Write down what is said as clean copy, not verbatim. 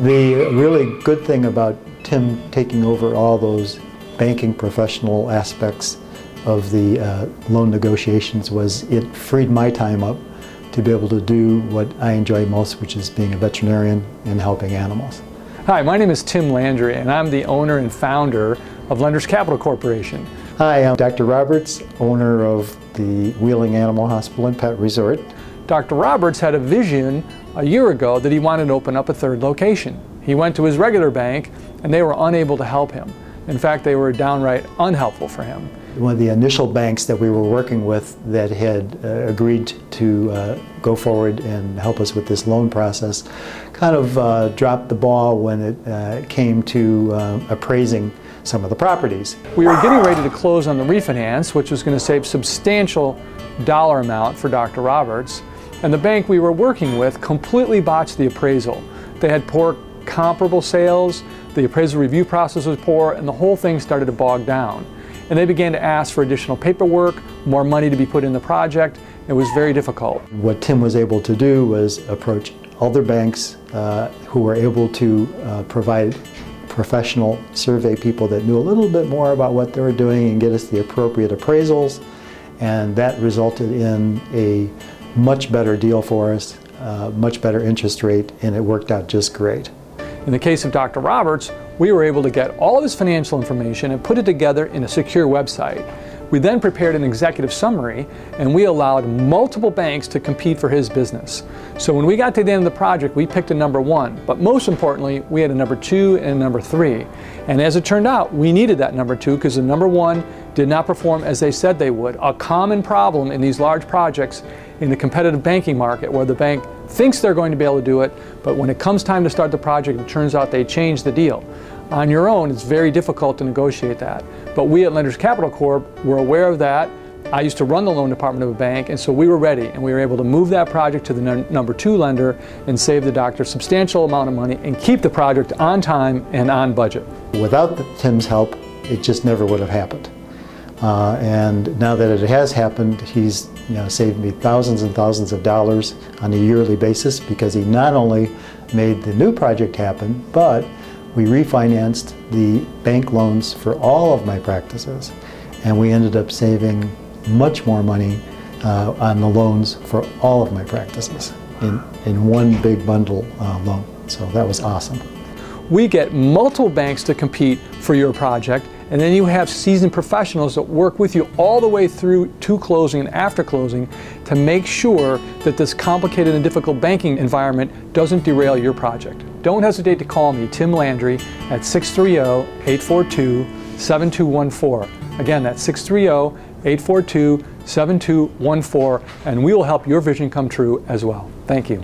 The really good thing about Tim taking over all those banking professional aspects of the loan negotiations was it freed my time up to be able to do what I enjoy most, which is being a veterinarian and helping animals. Hi, my name is Tim Landry, and I'm the owner and founder of Lenders Capital Corporation. Hi, I'm Dr. Roberts, owner of the Wheeling Animal Hospital and Pet Resort. Dr. Roberts had a vision a year ago that he wanted to open up a third location. He went to his regular bank and they were unable to help him. In fact, they were downright unhelpful for him. One of the initial banks that we were working with that had agreed to go forward and help us with this loan process kind of dropped the ball when it came to appraising some of the properties. We were getting ready to close on the refinance, which was going to save substantial dollar amount for Dr. Roberts, and the bank we were working with completely botched the appraisal. They had poor comparable sales, the appraisal review process was poor, and the whole thing started to bog down. And they began to ask for additional paperwork, more money to be put in the project. It was very difficult. What Tim was able to do was approach other banks who were able to provide professional survey people that knew a little bit more about what they were doing and get us the appropriate appraisals, and that resulted in a much better deal for us, much better interest rate, and it worked out just great. In the case of Dr. Roberts, we were able to get all of his financial information and put it together in a secure website. We then prepared an executive summary, and we allowed multiple banks to compete for his business. So when we got to the end of the project, we picked a number one, but most importantly, we had a number two and a number three. And as it turned out, we needed that number two because the number one did not perform as they said they would. A common problem in these large projects in the competitive banking market where the bank thinks they're going to be able to do it, but when it comes time to start the project, it turns out they change the deal. On your own, it's very difficult to negotiate that. But we at Lenders Capital Corp were aware of that. I used to run the loan department of a bank, and so we were ready, and we were able to move that project to the number two lender and save the doctor a substantial amount of money and keep the project on time and on budget. Without Tim's help, it just never would have happened. And now that it has happened, he's saved me thousands and thousands of dollars on a yearly basis because he not only made the new project happen, but we refinanced the bank loans for all of my practices, and we ended up saving much more money on the loans for all of my practices in one big bundle loan. So that was awesome. We get multiple banks to compete for your project, and then you have seasoned professionals that work with you all the way through to closing and after closing to make sure that this complicated and difficult banking environment doesn't derail your project. Don't hesitate to call me, Tim Landry, at 630-842-7214. Again, that's 630-842-7214, and we will help your vision come true as well. Thank you.